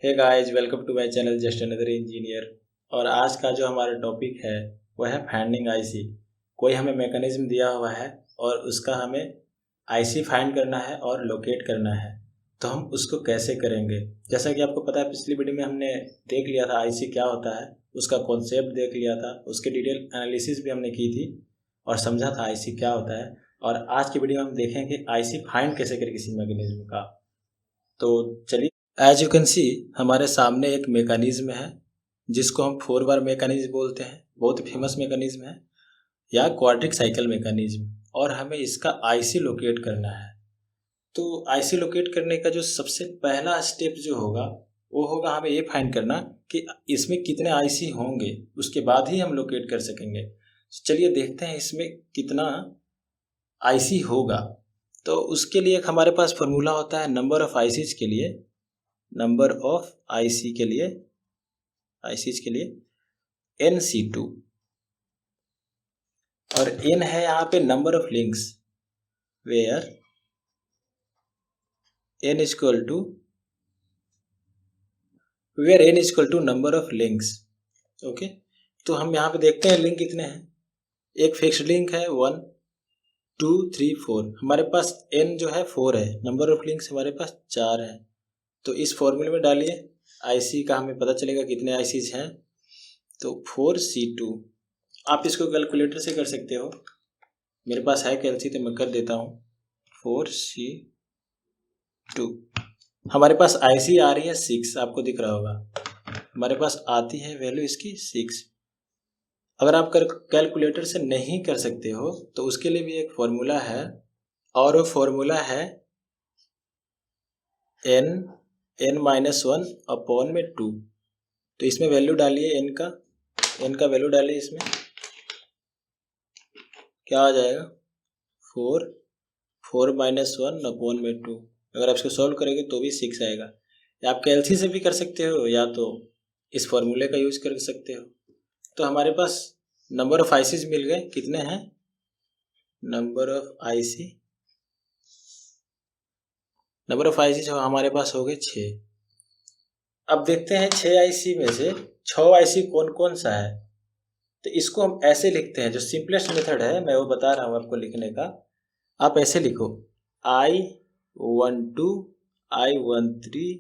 Hey guys, welcome to my channel just another engineer. और आज का जो हमारा टॉपिक है वह है फाइंडिंग आईसी। कोई हमें मैकेनिज्म दिया हुआ है और उसका हमें आईसी फाइंड करना है और लोकेट करना है, तो हम उसको कैसे करेंगे। जैसा कि आपको पता है, पिछली वीडियो में हमने देख लिया था आईसी क्या होता है, उसका कॉन्सेप्ट देख लिया था, उसकी डिटेल एनालिसिस भी हमने की थी और समझा था आईसी क्या होता है। और आज की वीडियो में हम देखेंगे आईसी फाइंड कैसे करें किसी मैकेनिज्म का। तो चलिए, एज यू कैन सी हमारे सामने एक मैकेनिज्म है जिसको हम 4 बार मैकेनिज्म बोलते हैं। बहुत फेमस मैकेनिज्म है या क्वाड्रिक साइकिल मैकेनिज्म, और हमें इसका आईसी लोकेट करना है। तो आईसी लोकेट करने का जो सबसे पहला स्टेप जो होगा वो होगा हमें ये फाइंड करना कि इसमें कितने आईसी होंगे, उसके बाद ही हम लोकेट कर सकेंगे। चलिए देखते हैं इसमें कितना आईसी होगा। तो उसके लिए एक हमारे पास फॉर्मूला होता है नंबर ऑफ आईसीज के लिए। नंबर ऑफ आईसी के लिए, आईसीज के लिए NC2, और N है यहाँ पे number of links, where N is equal to number of links. Okay, तो हम यहाँ पे देखते हैं लिंक कितने हैं। एक फिक्स्ड लिंक है 1 2 3 4, हमारे पास N जो है 4 है, नंबर ऑफ लिंक्स हमारे पास 4 है। तो इस फॉर्मूले में डालिए आईसी का, हमें पता चलेगा कितने आईसीज हैं। तो 4C2, आप इसको कैलकुलेटर से कर सकते हो, मेरे पास है कैलसी तो मैं कर देता हूँ। 4C2, हमारे पास आईसी आ रही है 6, आपको दिख रहा होगा, हमारे पास आती है वैल्यू इसकी 6। अगर आप कैलकुलेटर से नहीं कर सकते हो तो उसके लिए भी एक फॉर्मूला है, और वो फॉर्मूला है n-1/2। तो इसमें वैल्यू डालिए n का वैल्यू डालिए, इसमें क्या आ जाएगा 4/1/2। अगर आप इसको सॉल्व करेंगे तो भी 6 आएगा। या आप कैलसी से भी कर सकते हो या तो इस फॉर्मूले का यूज कर सकते हो। तो हमारे पास नंबर ऑफ आईसीज मिल गए, कितने हैं, नंबर ऑफ आईसी जो हमारे पास हो गए 6। अब देखते हैं 6 आईसी में से 6 आईसी कौन कौन सा है। तो इसको हम ऐसे लिखते हैं, जो सिंपलेस्ट मेथड है मैं वो बता रहा हूँ आपको लिखने का। आप ऐसे लिखो I12 I13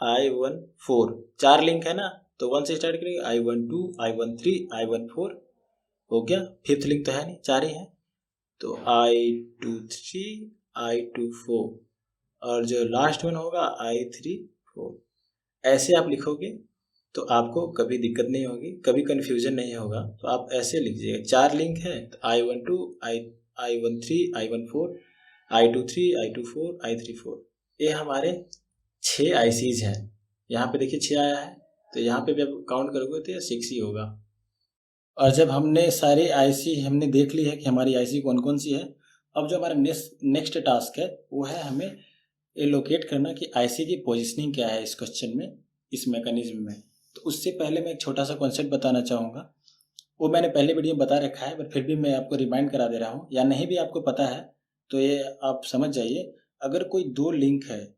I14, 4 लिंक है ना, तो 1 से स्टार्ट करेंगे, I12 I13 I14 हो गया। फिफ्थ लिंक तो है नहीं, 4 ही है, तो I23 I24, और जो लास्ट वन होगा I34। ऐसे आप लिखोगे तो आपको कभी दिक्कत नहीं होगी, कभी कंफ्यूजन नहीं होगा। तो आप ऐसे लिखिएगा, 4 लिंक है तो I12 I13 I14 I23 I24 I34, ये हमारे 6 आईसीज हैं। यहाँ पे देखिए 6 आया है, तो यहाँ पे भी आप काउंट करोगे तो 6 ही होगा। और जब हमने सारे आईसी हमने देख ली है कि हमारी आईसी कौन कौन सी है, अब जो हमारा नेक्स्ट टास्क है वो है हमें ये लोकेट करना कि आईसी की पोजीशनिंग क्या है इस क्वेश्चन में, इस मैकेनिज्म में। तो उससे पहले मैं एक छोटा सा कॉन्सेप्ट बताना चाहूँगा, वो मैंने पहले वीडियो में बता रखा है, पर फिर भी मैं आपको रिमाइंड करा दे रहा हूँ, या नहीं भी आपको पता है तो ये आप समझ जाइए। अगर कोई 2 लिंक है,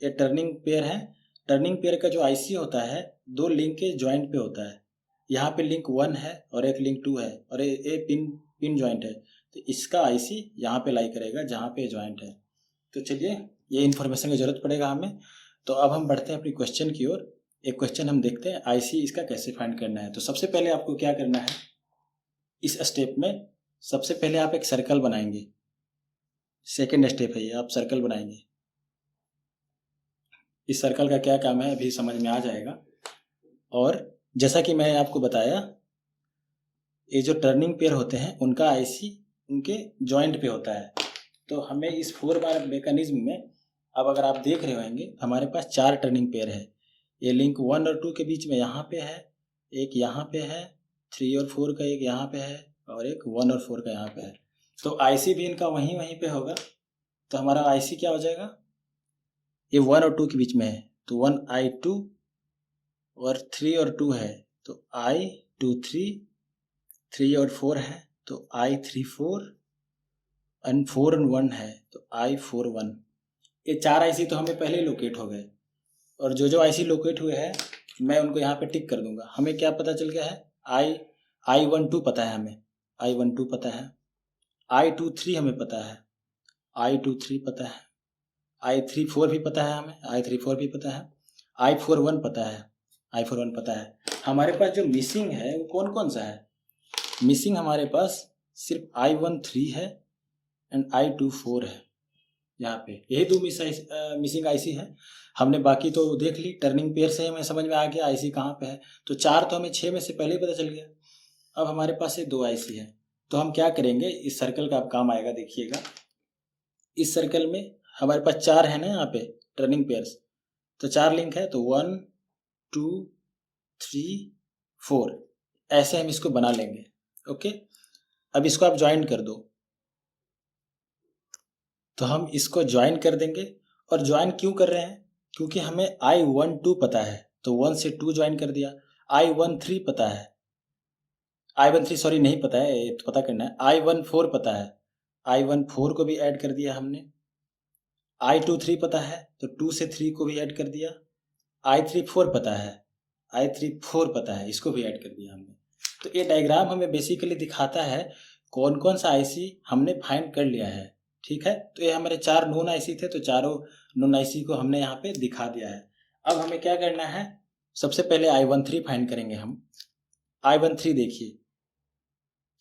ये टर्निंग पेयर है, टर्निंग पेयर का जो आईसी होता है 2 लिंक के ज्वाइंट पे होता है। यहाँ पे लिंक 1 है और एक लिंक 2 है, और ये पिन ज्वाइंट है, तो इसका आईसी यहाँ पे लाई करेगा जहाँ पे ज्वाइंट है। तो चलिए, ये इन्फॉर्मेशन की जरूरत पड़ेगा हमें। तो अब हम बढ़ते हैं अपनी क्वेश्चन की ओर। एक क्वेश्चन हम देखते हैं आईसी इसका कैसे फाइंड करना है। तो सबसे पहले आपको क्या करना है, इस स्टेप में सबसे पहले आप एक सर्कल बनाएंगे। सेकेंड स्टेप है ये, आप सर्कल बनाएंगे। इस सर्कल का क्या काम है अभी समझ में आ जाएगा। और जैसा कि मैं आपको बताया, ये जो टर्निंग पेयर होते हैं उनका आईसी उनके जॉइंट पे होता है। तो हमें इस 4 बार मैकेनिज्म में, अब अगर आप देख रहे होंगे हमारे पास 4 टर्निंग पेयर है। ये लिंक 1 और 2 के बीच में यहाँ पे है, एक यहाँ पे है, 3 और 4 का एक यहाँ पे है, और एक 1 और 4 का यहाँ पे है। तो आईसी भी इनका वहीं पे होगा। तो हमारा आईसी क्या हो जाएगा, ये 1 और 2 के बीच में है, तो 1 I2 और 3 और 2 है तो I23, 3 और 4 है तो I34, and 4 और 1 है तो I41। ये 4 आईसी तो हमें पहले लोकेट हो गए। और जो आईसी लोकेट हुए हैं मैं उनको यहाँ पे टिक कर दूंगा। हमें क्या पता चल गया है, I12 पता है, हमें I12 पता है, I23 हमें पता है, I23 पता है, I34 भी पता है हमें, I34 भी पता है, I41 पता है, I41 पता है। हमारे पास जो मिसिंग है वो कौन कौन सा है? मिसिंग हमारे पास सिर्फ I13 है एंड I24 है। यहाँ पे यही दो मिसिंग आईसी है। हमने बाकी तो देख ली, टर्निंग पेयर से हमें समझ में आ गया आईसी कहाँ पे है। तो 4 तो हमें 6 में से पहले ही पता चल गया। अब हमारे पास ये 2 आईसी है, तो हम क्या करेंगे, इस सर्कल का अब काम आएगा। देखिएगा इस सर्कल में हमारे पास 4 है ना यहाँ पे टर्निंग पेयर्स, तो 4 लिंक है, तो 1 2 3 4 ऐसे हम इसको बना लेंगे। ओके, अब इसको आप ज्वाइन कर दो, तो हम इसको ज्वाइन कर देंगे। और ज्वाइन क्यों कर रहे हैं, क्योंकि हमें I12 पता है, तो 1 से 2 ज्वाइन कर दिया। I13 पता है, I13 सॉरी नहीं पता है, ये तो पता करना है। I14 पता है, I14 को भी ऐड कर दिया हमने। I23 पता है, तो 2 से 3 को भी ऐड कर दिया। I34 पता है, I34 पता है, इसको भी ऐड कर दिया हमने। तो ये डायग्राम हमें बेसिकली दिखाता है कौन कौन सा आईसी हमने फाइंड कर लिया है। ठीक है, तो ये हमारे 4 नोन आईसी थे, तो चारों नोन आईसी को हमने यहाँ पे दिखा दिया है। अब हमें क्या करना है, सबसे पहले I13 फाइंड करेंगे हम। I13 देखिए,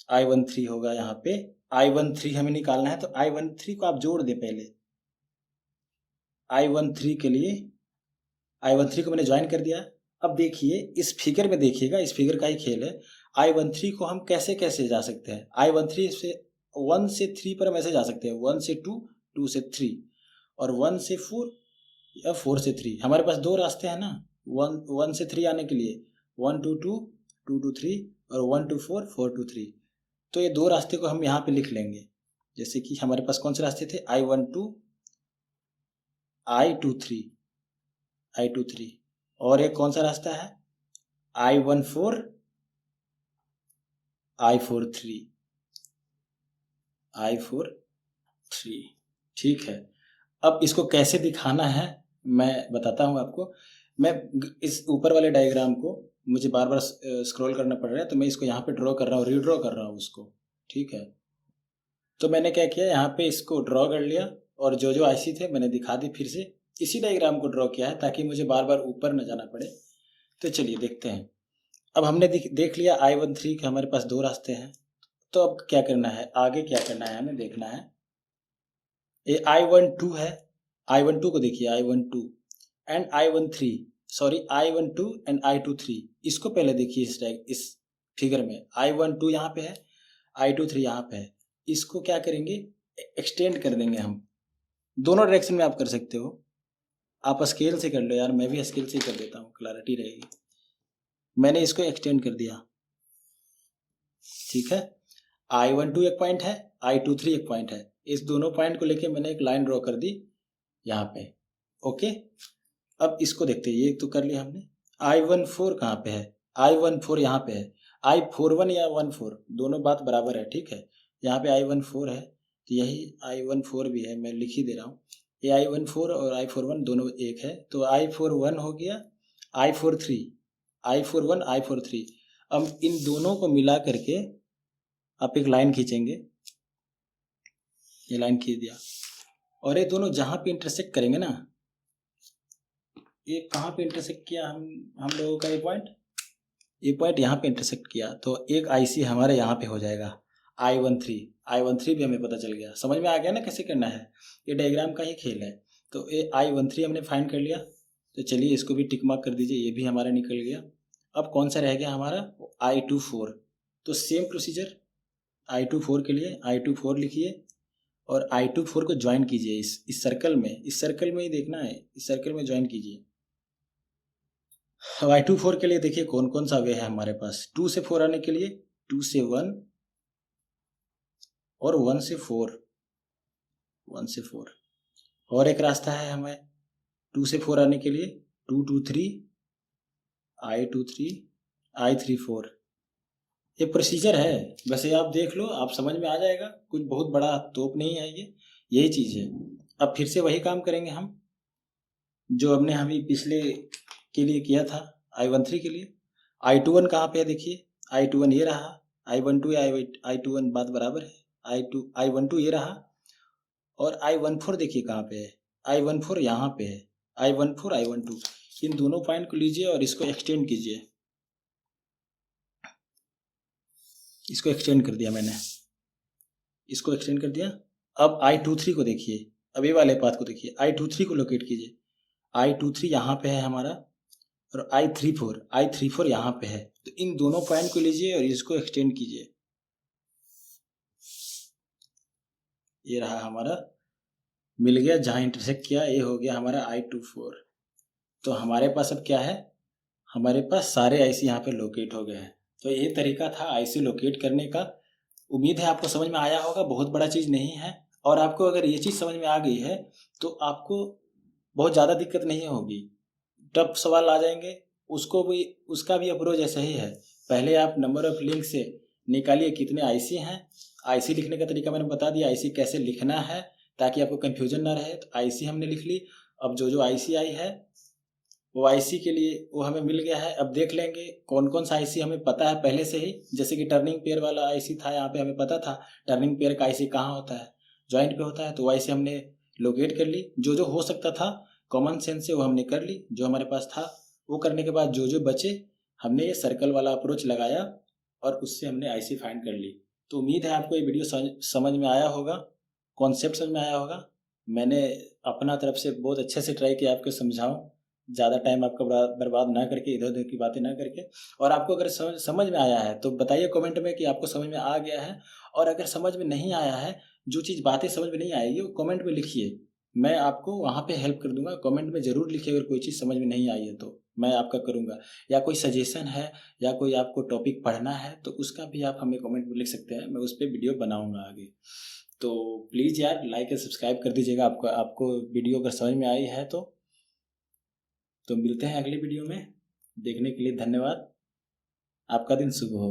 I13 होगा यहाँ पे, I13 हमें निकालना है, तो I13 को आप जोड़ दें पहले। I13 के लिए I13 को मैंने ज्वाइन कर दिया। अब देखिए इस फिगर में, देखिएगा इस फिगर का ही खेल है। I13 को हम कैसे कैसे जा सकते हैं, I13 से 1 से 3 पर हम ऐसे जा सकते हैं, 1 से 2, 2 से 3 और 1 से 4 या 4 से 3। हमारे पास 2 रास्ते हैं ना, 1 से 3 आने के लिए, 1 to 2, 2 to 3 और 1 to 4, 4 to 3। तो ये 2 रास्ते को हम यहाँ पे लिख लेंगे। जैसे कि हमारे पास कौन से रास्ते थे, I12, I23, I23 और एक कौन सा रास्ता है, I14, I43, I43। ठीक है, अब इसको कैसे दिखाना है मैं बताता हूँ आपको। मैं इस ऊपर वाले डायग्राम को मुझे बार बार स्क्रॉल करना पड़ रहा है, तो मैं इसको यहाँ पे ड्रॉ कर रहा हूँ, रीड्रॉ कर रहा हूँ उसको। ठीक है, तो मैंने क्या किया, यहाँ पे इसको ड्रॉ कर लिया और जो आईसी थे मैंने दिखा दी, फिर से इसी डायग्राम को ड्रॉ किया है ताकि मुझे बार बार ऊपर न जाना पड़े। तो चलिए देखते हैं। अब हमने देख लिया I13 के हमारे पास 2 रास्ते हैं। तो अब क्या करना है, आगे क्या करना है हमें देखना है। ये I12 है, I12 को देखिए, I12 and I13, sorry I12 and I23, इसको पहले देखिए। इस फिगर में I12 यहाँ पे है, I23 यहाँ पे है। इसको क्या करेंगे, एक्सटेंड कर देंगे हम। दोनों डायरेक्शन में आप कर सकते हो, आप स्केल से कर लो यार, मैं भी स्केल से कर देता हूँ, क्लैरिटी रहेगी। मैंने इसको एक्सटेंड कर दिया। ठीक है, I12 एक पॉइंट है, I23 एक पॉइंट है, इस दोनों पॉइंट को लेके मैंने एक लाइन ड्रॉ कर दी यहाँ पे। ओके, अब इसको देखते हैं, ये तो कर लिया हमने। I14 कहाँ पे है, I14 यहाँ पे है, I41 या 14 दोनों बात बराबर है। ठीक है, यहाँ पे I14 है, तो यही I14 भी है, मैं लिख ही दे रहा हूँ। ये I14 और I41 दोनों एक है, तो I41 हो गया, I43, I41, I43। अब इन दोनों को मिला करके आप एक लाइन खींचेंगे, ये लाइन खींच दिया, और ये दोनों जहाँ पे इंटरसेक्ट करेंगे ना, ये कहाँ पे इंटरसेक्ट किया हम लोगों का ये पॉइंट यहाँ पे इंटरसेक्ट किया, तो एक आईसी हमारे यहाँ पे हो जाएगा I13 भी हमें पता चल गया। समझ में आ गया ना कैसे करना है, ये डायग्राम का ही खेल है। तो ये I13 हमने फाइंड कर लिया, तो चलिए इसको भी टिक मार्क कर दीजिए, ये भी हमारा निकल गया। अब कौन सा रह गया हमारा, I24। तो सेम प्रोसीजर, I24 के लिए I24 लिखिए और I24 को ज्वाइन कीजिए इस सर्कल में, ही देखना है, इस सर्कल में ज्वाइन कीजिए। अब I24 के लिए देखिए कौन कौन सा वे है हमारे पास। 2 से 4 आने के लिए 2 से 1 और 1 से 4, 1 से 4 और एक रास्ता है हमें 2 से 4 आने के लिए 2 2 3, I23, I34। ये प्रोसीजर है, वैसे आप देख लो, आप समझ में आ जाएगा, कुछ बहुत बड़ा तोप नहीं है ये, यही चीज़ है। अब फिर से वही काम करेंगे हम। जो हमने अभी पिछले के लिए किया था I13 के लिए। I21 कहाँ पे है देखिए, I21 ये रहा, I12 या I21 बात बराबर है, I12 ये रहा, और I14 देखिए कहाँ पे है, I14 यहाँ पे है, I14 I12, इन दोनों पॉइंट को लीजिए और इसको एक्सटेंड कीजिए। इसको एक्सटेंड कर दिया मैंने, इसको एक्सटेंड कर दिया। अब I23 को देखिए, अब ये वाले पाथ को देखिए, I23 को लोकेट कीजिए। I23 यहाँ पे है हमारा, और I34 यहाँ पे है, तो इन दोनों पॉइंट को लीजिए और इसको एक्सटेंड कीजिए। ये रहा हमारा, मिल गया, जहाँ इंटरसेक्ट किया ये हो गया हमारा I24। तो हमारे पास अब क्या है, हमारे पास सारे आईसी यहाँ पे लोकेट हो गए हैं। तो ये तरीका था आईसी लोकेट करने का। उम्मीद है आपको समझ में आया होगा, बहुत बड़ा चीज़ नहीं है। और आपको अगर ये चीज़ समझ में आ गई है तो आपको बहुत ज़्यादा दिक्कत नहीं होगी। टफ सवाल आ जाएंगे उसको भी, उसका भी अप्रोच ऐसा ही है। पहले आप नंबर ऑफ लिंक से निकालिए कितने आईसी हैं। आईसी लिखने का तरीका मैंने बता दिया, आईसी कैसे लिखना है ताकि आपको कन्फ्यूजन ना रहे। तो आईसी हमने लिख ली। अब जो आईसी आई है वो आईसी के लिए वो हमें मिल गया है। अब देख लेंगे कौन कौन सा आईसी हमें पता है पहले से ही। जैसे कि टर्निंग पेयर वाला आईसी था, यहाँ पे हमें पता था टर्निंग पेयर का आईसी कहाँ होता है, जॉइंट पे होता है। तो वो आईसी हमने लोकेट कर ली। जो हो सकता था कॉमन सेंस से वो हमने कर ली, जो हमारे पास था वो करने के बाद जो बचे हमने ये सर्कल वाला अप्रोच लगाया और उससे हमने आईसी फाइंड कर ली। तो उम्मीद है आपको ये वीडियो समझ में आया होगा, कॉन्सेप्ट समझ में आया होगा। मैंने अपना तरफ से बहुत अच्छे से ट्राई किया आपको समझाऊं, ज़्यादा टाइम आपका बर्बाद ना करके, इधर उधर की बातें ना करके। और आपको अगर समझ में आया है तो बताइए कमेंट में कि आपको समझ में आ गया है। और अगर समझ में नहीं आया है, जो चीज़ बातें समझ में नहीं आएगी वो कमेंट में लिखिए, मैं आपको वहाँ पे हेल्प कर दूंगा। कमेंट में ज़रूर लिखिए अगर कोई चीज़ समझ में नहीं आई है तो मैं आपका करूँगा। या कोई सजेशन है या कोई आपको टॉपिक पढ़ना है तो उसका भी आप हमें कमेंट में लिख सकते हैं, मैं उस पर वीडियो बनाऊँगा आगे। तो प्लीज़ यार लाइक और सब्सक्राइब कर दीजिएगा आपको वीडियो अगर समझ में आई है तो मिलते हैं अगली वीडियो में। देखने के लिए धन्यवाद। आपका दिन शुभ हो।